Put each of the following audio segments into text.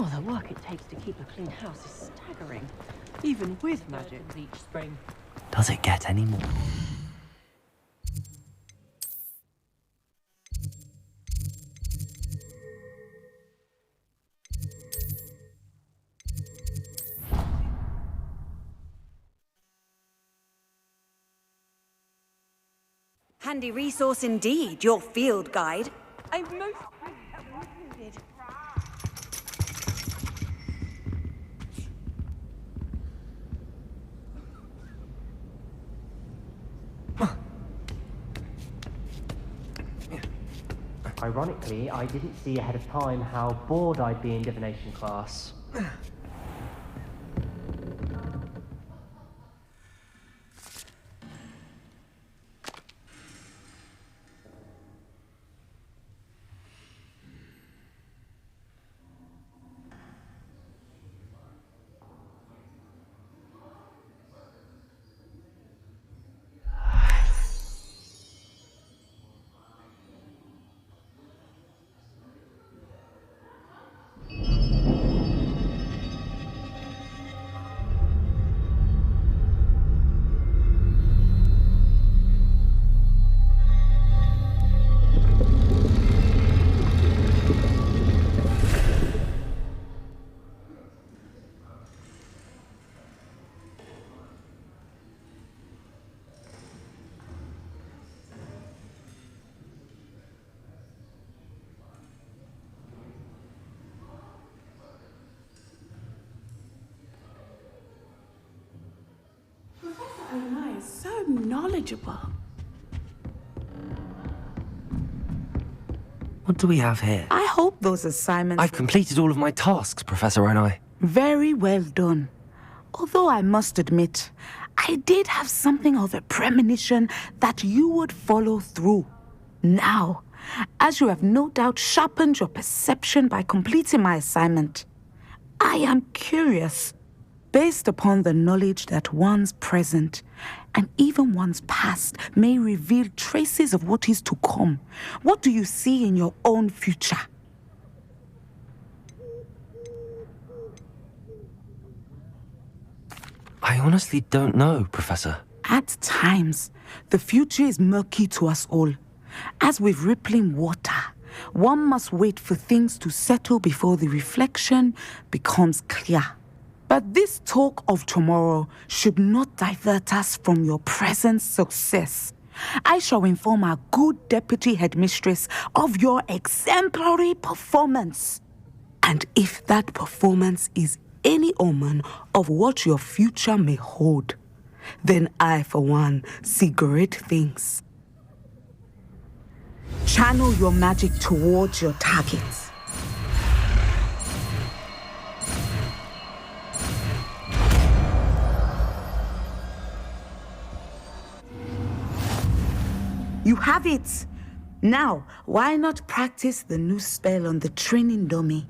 Oh, the work it takes to keep a clean house is staggering, even with magic each spring. Does it get any more? Handy resource indeed, your field guide. I'm most wounded. Ironically, I didn't see ahead of time how bored I'd be in divination class. Anna is so knowledgeable. What do we have here? I hope those assignments... I've completed all of my tasks, Professor Onai. Very well done. Although I must admit, I did have something of a premonition that you would follow through. Now, as you have no doubt sharpened your perception by completing my assignment, I am curious, based upon the knowledge that one's present and even one's past may reveal traces of what is to come. What do you see in your own future? I honestly don't know, Professor. At times, the future is murky to us all. As with rippling water, one must wait for things to settle before the reflection becomes clear. But this talk of tomorrow should not divert us from your present success. I shall inform our good deputy headmistress of your exemplary performance. And if that performance is any omen of what your future may hold, then I, for one, see great things. Channel your magic towards your targets. You have it! Now, why not practice the new spell on the training dummy?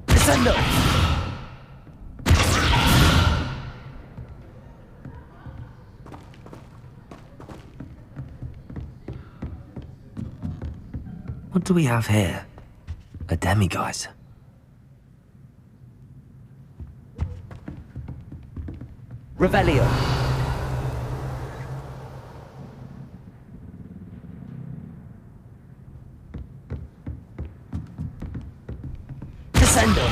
Descendo! What do we have here? A demiguise. Revelio. Descendo!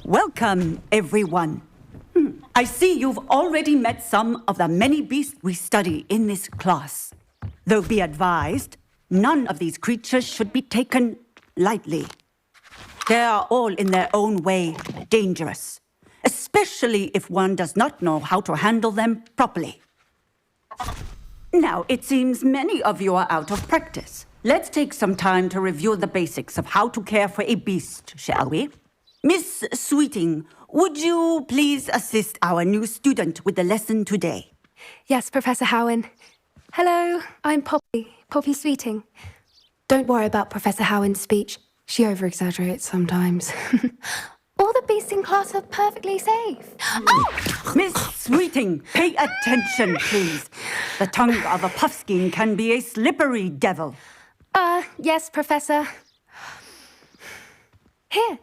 Welcome, everyone. I see you've already met some of the many beasts we study in this class. Though be advised, none of these creatures should be taken lightly. They are all in their own way dangerous, especially if one does not know how to handle them properly. Now, it seems many of you are out of practice. Let's take some time to review the basics of how to care for a beast, shall we? Miss Sweeting, would you please assist our new student with the lesson today? Yes, Professor Howan. Hello, I'm Poppy Sweeting. Don't worry about Professor Howan's speech. She over-exaggerates sometimes. All the beasts in class are perfectly safe. Oh! Miss Sweeting, pay attention, please. The tongue of a puffskein can be a slippery devil. Yes, Professor. Here.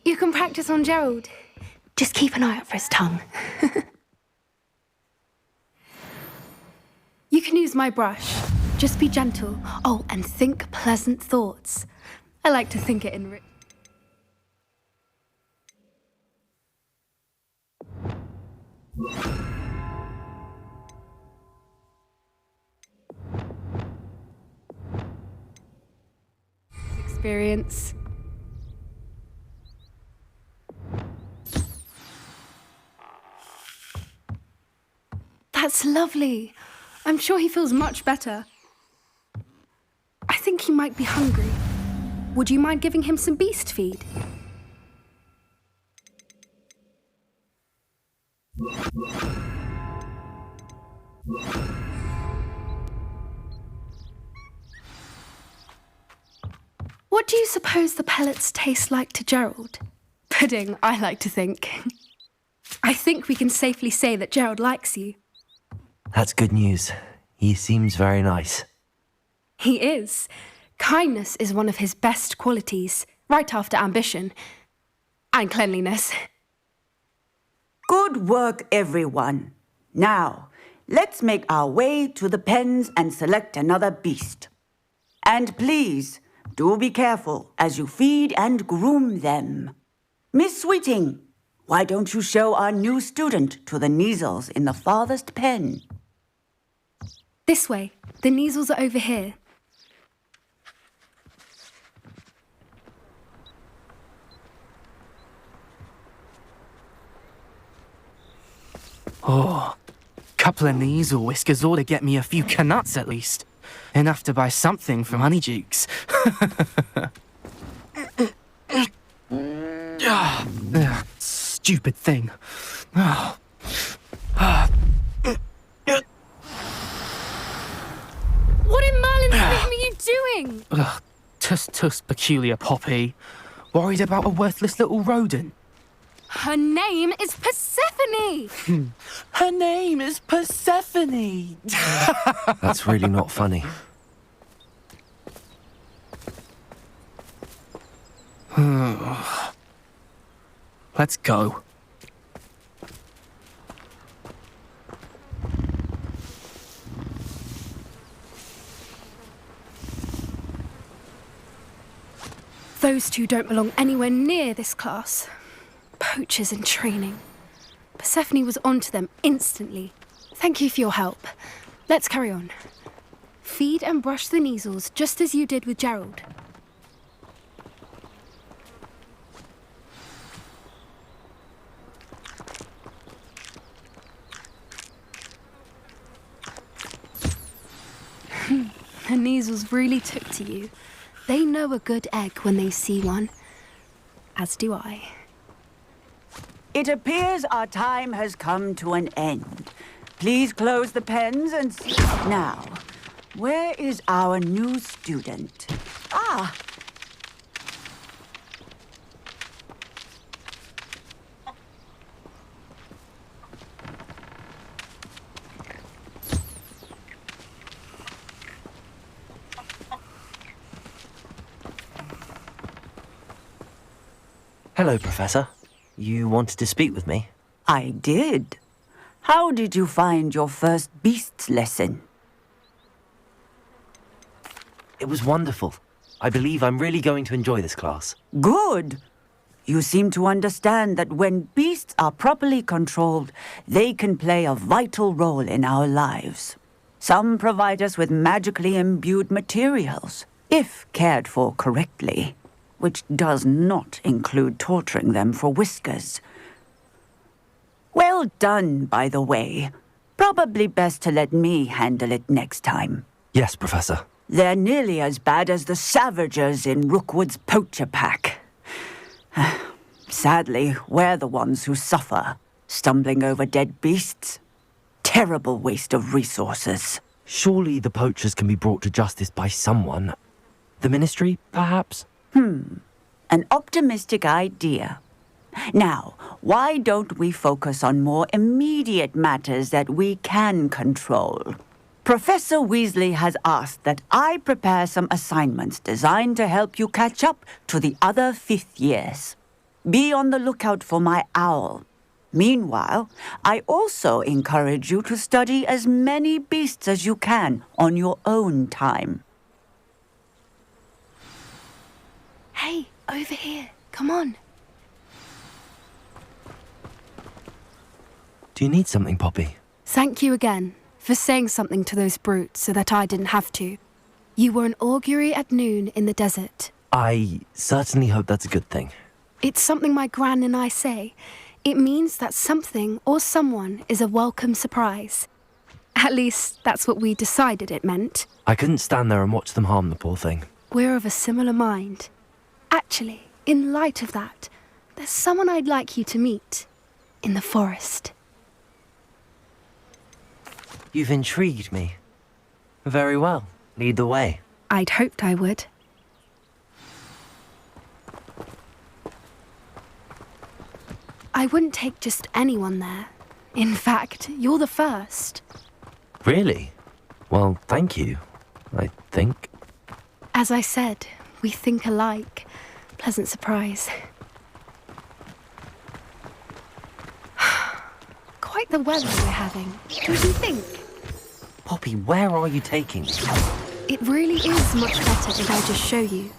You can practice on Gerald. Just keep an eye out for his tongue. You can use my brush. Just be gentle. Oh, and think pleasant thoughts. I like to think it in... Experience. That's lovely. I'm sure he feels much better. I think he might be hungry. Would you mind giving him some beast feed? What do you suppose the pellets taste like to Gerald? Pudding, I like to think. I think we can safely say that Gerald likes you. That's good news. He seems very nice. He is. Kindness is one of his best qualities, right after ambition. And cleanliness. Good work, everyone. Now, let's make our way to the pens and select another beast. And please, do be careful as you feed and groom them. Miss Sweeting, why don't you show our new student to the Neasels in the farthest pen? This way. The Neasels are over here. Oh, couple of Neasel whiskers ought to get me a few canuts at least. Enough to buy something from Honeydukes. Stupid thing. What in Merlin's name are you doing? Tuss, peculiar Poppy. Worried about a worthless little rodent. Her name is Persephone! Her name is Persephone! That's really not funny. Let's go. Those two don't belong anywhere near this class. Poachers in training. Persephone was onto them instantly. Thank you for your help. Let's carry on. Feed and brush the Neasels just as you did with Gerald. The Neasels really took to you. They know a good egg when they see one. As do I. It appears our time has come to an end. Please close the pens and... Now, where is our new student? Ah! Hello, Professor. You wanted to speak with me? I did. How did you find your first beasts lesson? It was wonderful. I believe I'm really going to enjoy this class. Good. You seem to understand that when beasts are properly controlled, they can play a vital role in our lives. Some provide us with magically imbued materials, if cared for correctly, which does not include torturing them for whiskers. Well done, by the way. Probably best to let me handle it next time. Yes, Professor. They're nearly as bad as the Savagers in Rookwood's poacher pack. Sadly, we're the ones who suffer, stumbling over dead beasts. Terrible waste of resources. Surely the poachers can be brought to justice by someone. The Ministry, perhaps? An optimistic idea. Now, why don't we focus on more immediate matters that we can control? Professor Weasley has asked that I prepare some assignments designed to help you catch up to the other fifth years. Be on the lookout for my owl. Meanwhile, I also encourage you to study as many beasts as you can on your own time. Hey, over here. Come on. Do you need something, Poppy? Thank you again for saying something to those brutes so that I didn't have to. You were an augury at noon in the desert. I certainly hope that's a good thing. It's something my gran and I say. It means that something or someone is a welcome surprise. At least, that's what we decided it meant. I couldn't stand there and watch them harm the poor thing. We're of a similar mind. Actually, in light of that, there's someone I'd like you to meet. In the forest. You've intrigued me. Very well. Lead the way. I'd hoped I would. I wouldn't take just anyone there. In fact, you're the first. Really? Well, thank you, I think. As I said, we think alike. Pleasant surprise. Quite the weather we're having, don't you think? Poppy, where are you taking me? It really is much better if I just show you.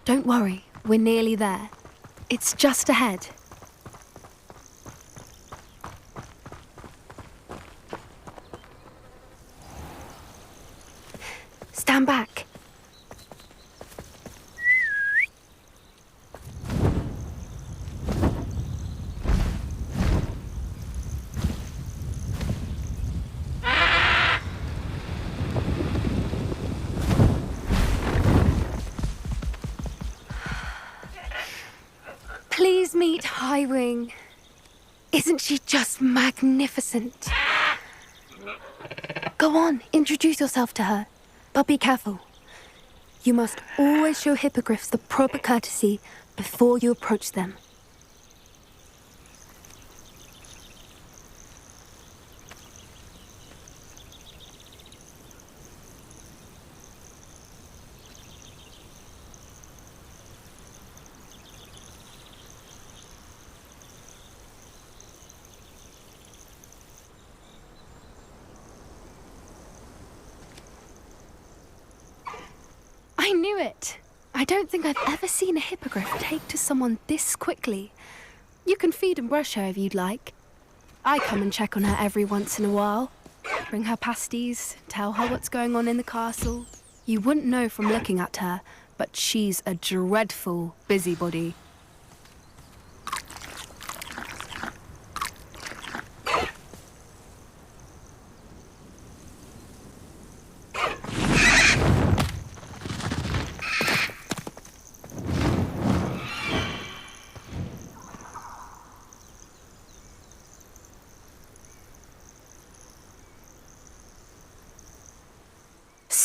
Don't worry, we're nearly there. It's just ahead. Stand back. Please meet Highwing. Isn't she just magnificent? Go on, introduce yourself to her. But be careful. You must always show hippogriffs the proper courtesy before you approach them. I knew it! I don't think I've ever seen a hippogriff take to someone this quickly. You can feed and brush her if you'd like. I come and check on her every once in a while. Bring her pasties, tell her what's going on in the castle. You wouldn't know from looking at her, but she's a dreadful busybody.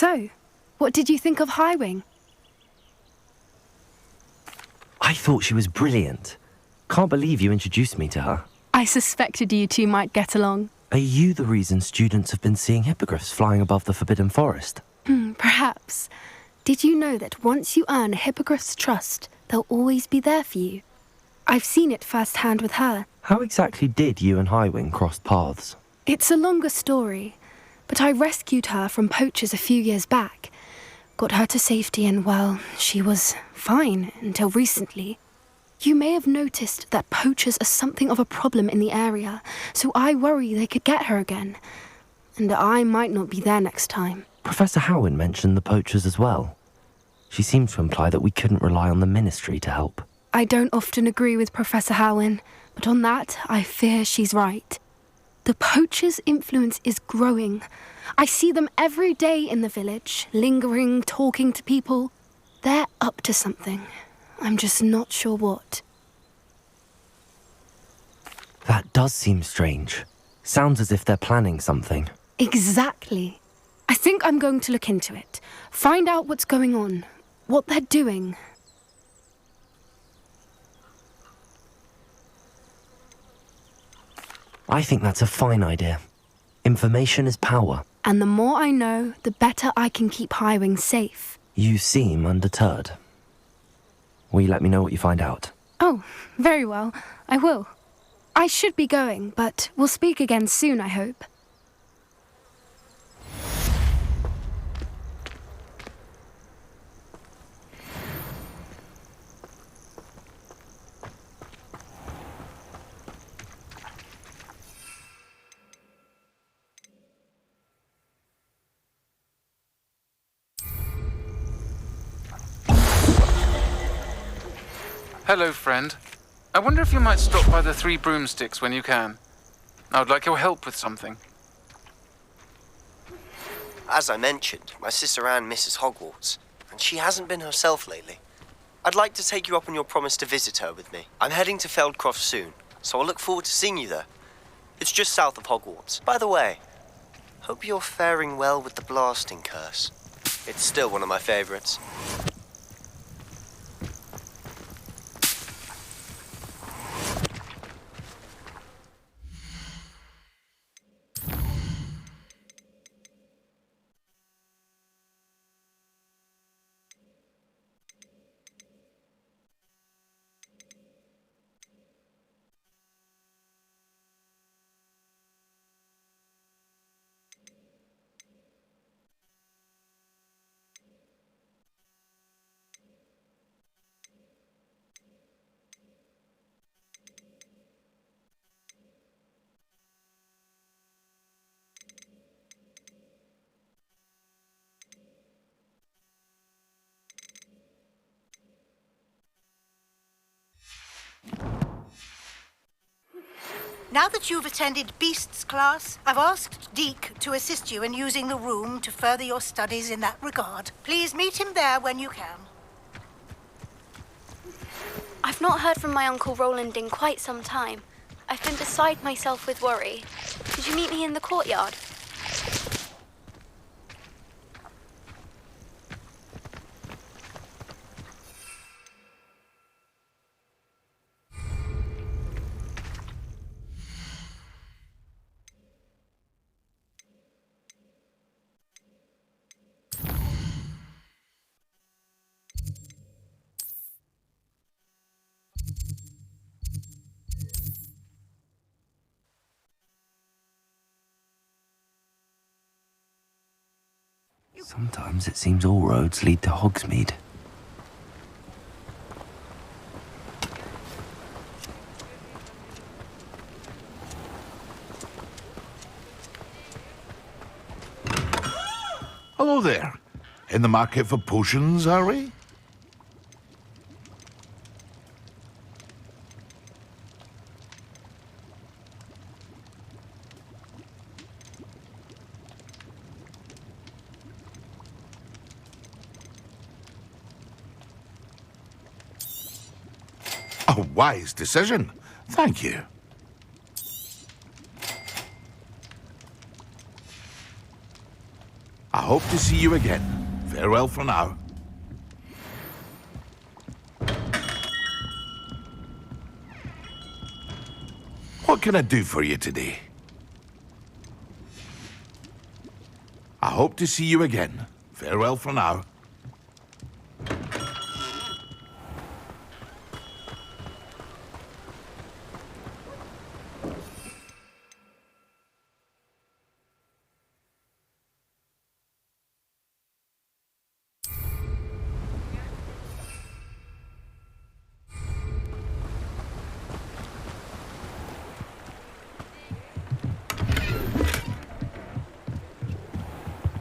So, what did you think of Highwing? I thought she was brilliant. Can't believe you introduced me to her. I suspected you two might get along. Are you the reason students have been seeing hippogriffs flying above the Forbidden Forest? Perhaps. Did you know that once you earn a hippogriff's trust, they'll always be there for you? I've seen it firsthand with her. How exactly did you and Highwing cross paths? It's a longer story, but I rescued her from poachers a few years back. Got her to safety and, well, she was fine until recently. You may have noticed that poachers are something of a problem in the area, so I worry they could get her again. And I might not be there next time. Professor Howard mentioned the poachers as well. She seemed to imply that we couldn't rely on the Ministry to help. I don't often agree with Professor Howard, but on that, I fear she's right. The poachers' influence is growing. I see them every day in the village, lingering, talking to people. They're up to something. I'm just not sure what. That does seem strange. Sounds as if they're planning something. Exactly. I think I'm going to look into it. Find out what's going on, what they're doing. I think that's a fine idea. Information is power. And the more I know, the better I can keep Highwing safe. You seem undeterred. Will you let me know what you find out? Oh, very well. I will. I should be going, but we'll speak again soon, I hope. Hello, friend. I wonder if you might stop by the Three Broomsticks when you can. I would like your help with something. As I mentioned, my sister Anne misses Hogwarts, and she hasn't been herself lately. I'd like to take you up on your promise to visit her with me. I'm heading to Feldcroft soon, so I'll look forward to seeing you there. It's just south of Hogwarts. By the way, hope you're faring well with the blasting curse. It's still one of my favorites. Now that you've attended Beasts class, I've asked Deke to assist you in using the room to further your studies in that regard. Please meet him there when you can. I've not heard from my Uncle Roland in quite some time. I've been beside myself with worry. Could you meet me in the courtyard? Sometimes it seems all roads lead to Hogsmeade. Hello there. In the market for potions, are we? A wise decision. Thank you. hope to see you again. Farewell for now. What can I do for you today? I hope to see you again. Farewell for now.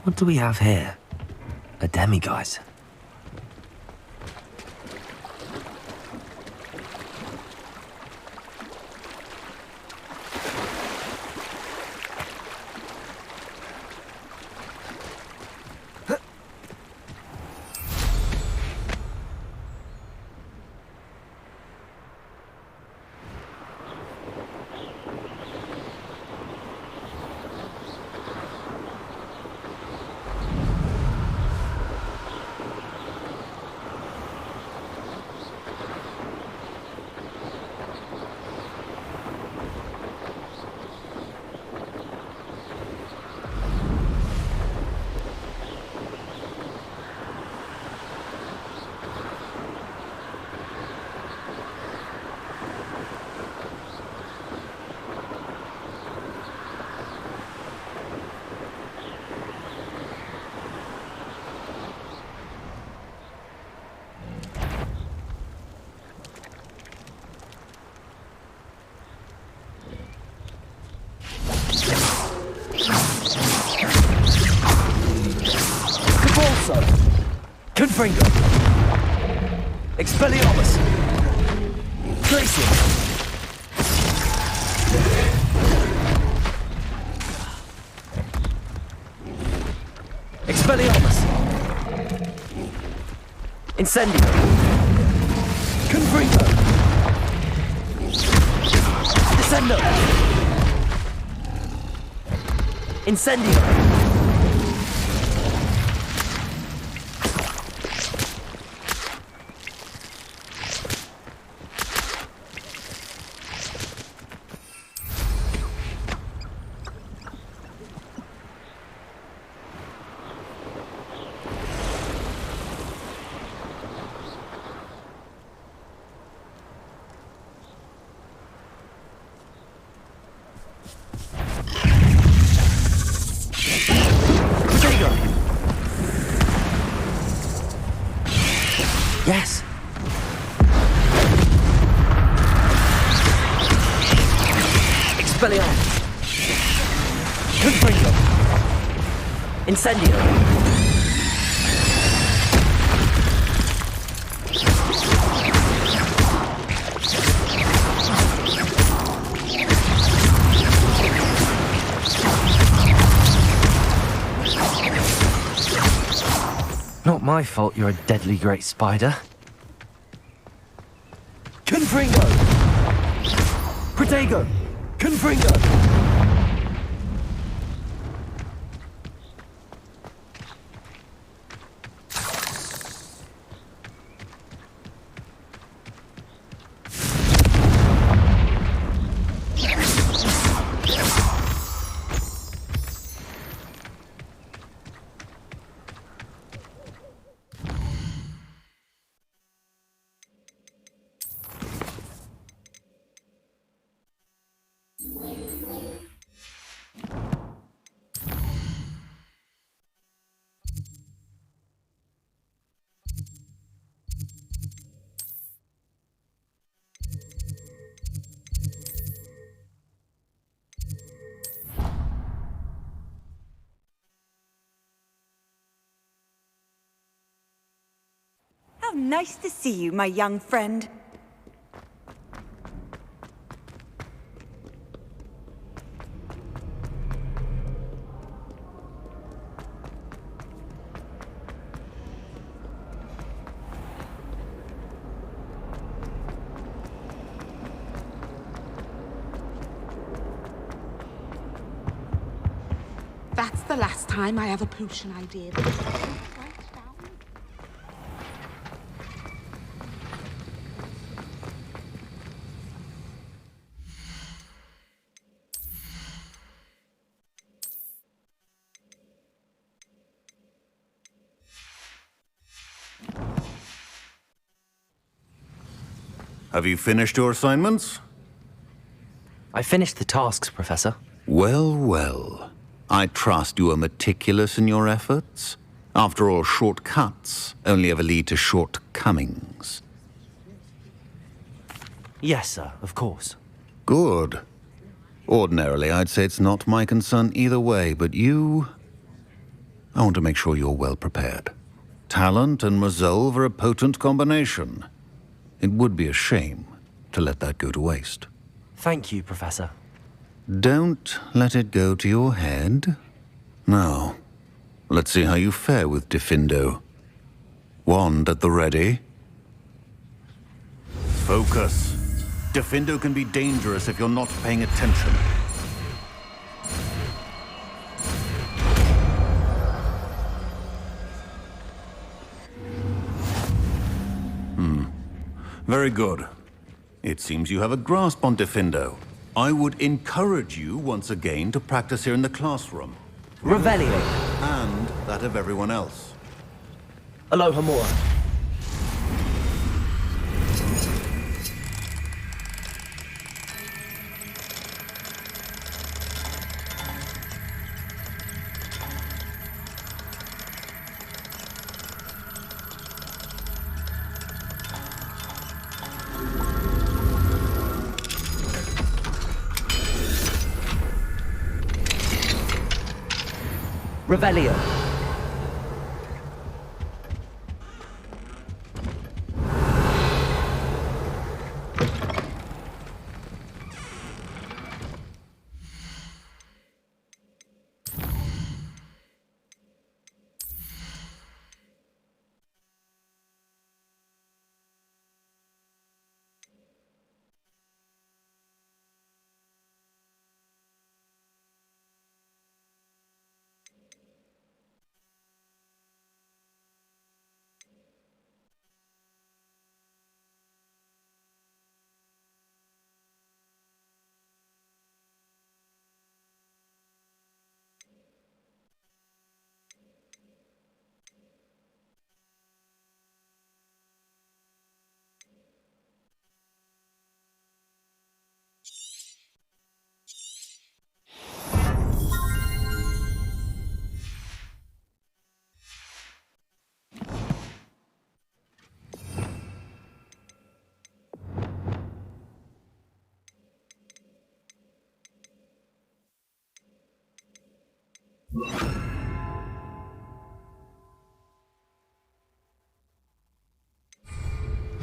What do we have here? A demiguise. Confringo! Expelliarmus! Glacier! Expelliarmus! Incendio! Confringo! Descendo! Incendio! Yes. Expelliarmus. Confringo. Incendio. Not my fault you're a deadly great spider. Confringo! Protego! Confringo! How nice to see you, my young friend. That's the last time I have a potion idea. Have you finished your assignments? I finished the tasks, Professor. Well, well. I trust you are meticulous in your efforts. After all, shortcuts only ever lead to shortcomings. Yes, sir, of course. Good. Ordinarily, I'd say it's not my concern either way, but you... I want to make sure you're well prepared. Talent and resolve are a potent combination. It would be a shame to let that go to waste. Thank you, Professor. Don't let it go to your head. Now, let's see how you fare with Diffindo. Wand at the ready. Focus. Diffindo can be dangerous if you're not paying attention. Very good. It seems you have a grasp on Diffindo. I would encourage you once again to practice here in the classroom. Revelio. And that of everyone else. Aloha Mora. Revelio.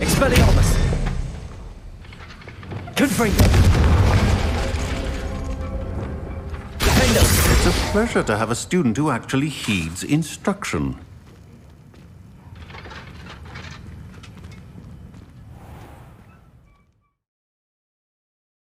Expelliarmus! Confringo! It's a pleasure to have a student who actually heeds instruction.